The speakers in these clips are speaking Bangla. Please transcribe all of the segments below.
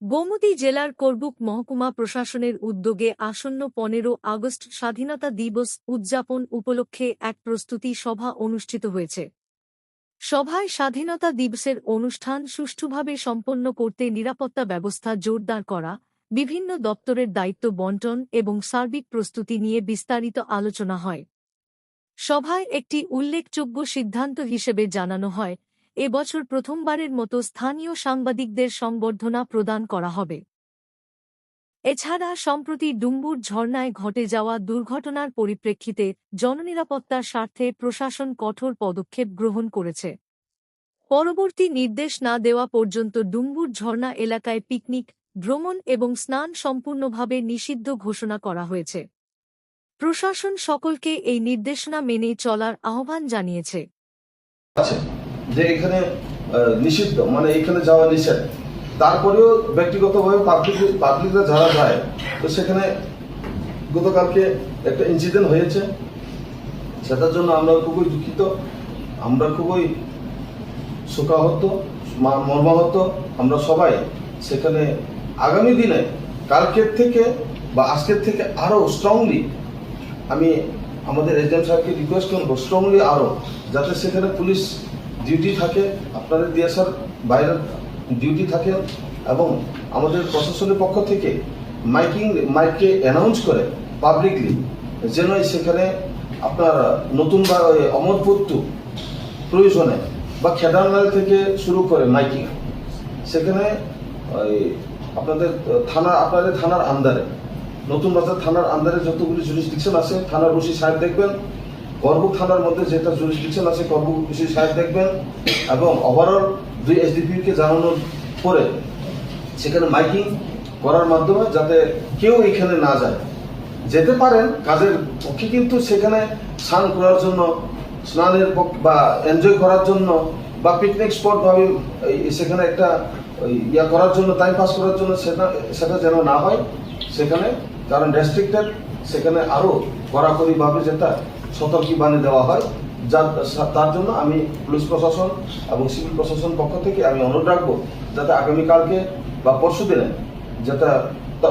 গোমতী জেলার করবুক মহকুমা প্রশাসনের উদ্যোগে আসন্ন 15 আগস্ট স্বাধীনতা দিবস উদযাপন উপলক্ষে এক প্রস্তুতি সভা অনুষ্ঠিত হয়েছে। সভায় স্বাধীনতা দিবসের অনুষ্ঠান সুষ্ঠুভাবে সম্পন্ন করতে নিরাপত্তা ব্যবস্থা জোরদার করা, বিভিন্ন দপ্তরের দায়িত্ব বণ্টন এবং সার্বিক প্রস্তুতি নিয়ে বিস্তারিত আলোচনা হয়। সভায় একটি উল্লেখযোগ্য সিদ্ধান্ত হিসেবে জানানো হয়, এবছর প্রথমবারের মতো স্থানীয় সাংবাদিকদের সংবর্ধনা প্রদান করা হবে। এছাড়া সম্প্রতি ডুম্বুর ঝর্ণায় ঘটে যাওয়া দুর্ঘটনার পরিপ্রেক্ষিতে জননিরাপত্তার স্বার্থে প্রশাসন কঠোর পদক্ষেপ গ্রহণ করেছে। পরবর্তী নির্দেশ না দেওয়া পর্যন্ত ডুম্বুর ঝর্ণা এলাকায় পিকনিক, ভ্রমণ এবং স্নান সম্পূর্ণভাবে নিষিদ্ধ ঘোষণা করা হয়েছে। প্রশাসন সকলকে এই নির্দেশনা মেনে চলার আহ্বান জানিয়েছে। যে এখানে নিষিদ্ধ মানে এখানে যাওয়া নিষেধ, তারপরেও ব্যক্তিগতভাবে পাবলিকরা যারা যায়, তো সেখানে গতকালকে একটা ইনসিডেন্ট হয়েছে। সেটার জন্য আমরা খুবই দুঃখিত, আমরা খুবই শোকাহত, মর্মাহত। আমরা সবাই সেখানে আগামী দিনে কালকের থেকে বা আজকের থেকে আরো স্ট্রংলি আমি আমাদের এসডিএম সাহেবকে রিকোয়েস্ট করবো, স্ট্রংলি আরো যাতে সেখানে পুলিশ ডিউটি থাকে, আপনাদের দিয়াসার বাইরের ডিউটি থাকে, এবং আমাদের প্রশাসনের পক্ষ থেকে মাইকে অ্যানাউন্স করে পাবলিকলি যেন সেখানে আপনার নতুন বা অমরপুত্তু প্রয়োজনে বা খেদারনাল থেকে শুরু করে মাইকিং, সেখানে আপনাদের থানার আন্ডারে, নতুন বাজার থানার আন্ডারে যতগুলি জুরিসডিকশন আছে, থানার ওসি সাহেব দেখবেন, করবুক থানার মধ্যে যেটা জুরিসডিকশন আছে করবুক ওসি সাহেব দেখবেন, এবং ওভারঅল 2 এসডিপিকে জানানোর পরে সেখানে মাইকিং করার মাধ্যমে যাতে কেউ এখানে না যায়। যেতে পারেন কাজের পক্ষে, কিন্তু সেখানে স্নান করার জন্য, স্নানের বা এনজয় করার জন্য বা পিকনিক স্পট ভাবে সেখানে একটা ইয়া করার জন্য, টাইম পাস করার জন্য সেটা যেন না হয় সেখানে, কারণ রেস্ট্রিক্টেড, সেখানে আরো কড়াকড়িভাবে যেটা সতর্কী বানিয়ে দেওয়া হয়। তার জন্য আমি পুলিশ প্রশাসন এবং সিভিল প্রশাসন পক্ষ থেকে আমি অনুরোধ রাখবো যাতে আগামীকালকে বা পরশু দিনে যেটা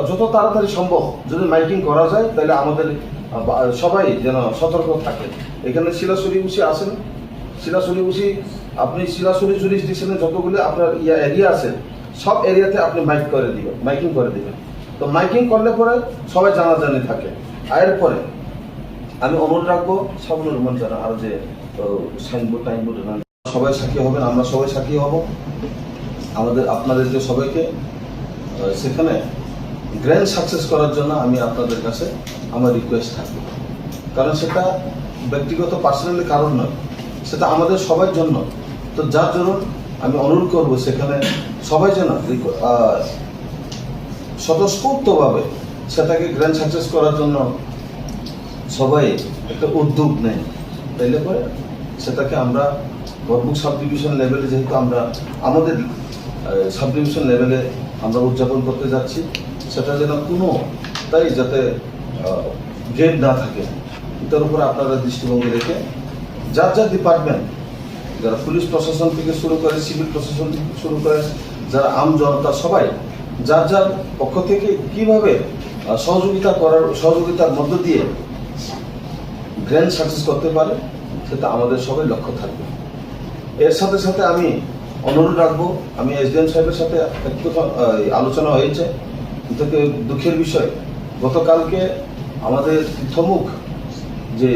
যত তাড়াতাড়ি সম্ভব যদি মাইকিং করা যায়, তাহলে আমাদের সবাই যেন সতর্ক থাকে। এখানে শিলাশুড়ি উসি আসেন, শিলাশুড়ি উসি আপনি শিলাশুড়ি জুরিসডিকশনে যতগুলো আপনার এরিয়া আছে সব এরিয়াতে আপনি মাইকিং করে দিবেন। তো মাইকিং করলে পরে সবাই জানাজানি থাকে। এরপরে আমি অনুরোধ রাখবো সাবনুর রহমান যারা আর যে সাইনবোর্ড সবাই সাক্ষী হবেন, আমরা সবাই সাক্ষী হব। আপনাদেরকে সবাইকে সেখানে গ্র্যান্ড সাকসেস করার জন্য আমি আপনাদের কাছে আমার রিকোয়েস্ট থাকবে, কারণ সেটা ব্যক্তিগত পার্সোনালি কারণ নয়, সেটা আমাদের সবার জন্য। তো যার জন্য আমি অনুরোধ করব সেখানে সবাই যেন স্বতঃস্ফূর্তভাবে সেটাকে গ্র্যান্ড সাকসেস করার জন্য সবাই একটা উদ্যোগ নেয়, তাইলে পরে সেটাকে আমরা করবুক সাব ডিভিশন লেভেলে, যেহেতু আমরা আমাদের সাব ডিভিশন লেভেলে আমরা উদযাপন করতে যাচ্ছি, সেটা যেন কোনো তাই যাতে গেট না থাকে, তার উপরে আপনারা দৃষ্টিভঙ্গি রেখে যার যার ডিপার্টমেন্ট, যারা পুলিশ প্রশাসন থেকে শুরু করে, সিভিল প্রশাসন থেকে শুরু করে, যারা আম জনতা, সবাই যার যার পক্ষ থেকে কিভাবে সহযোগিতার মধ্য দিয়ে গ্র্যান্ড সাকসেস করতে পারে সেটা আমাদের সবাই লক্ষ্য থাকবে। এর সাথে সাথে আমি অনুরোধ রাখবো, আমি এসডিএম সাহেবের সাথে একটু আলোচনা হয়েছে, থেকে দুঃখের বিষয় গতকালকে আমাদের থমুক যে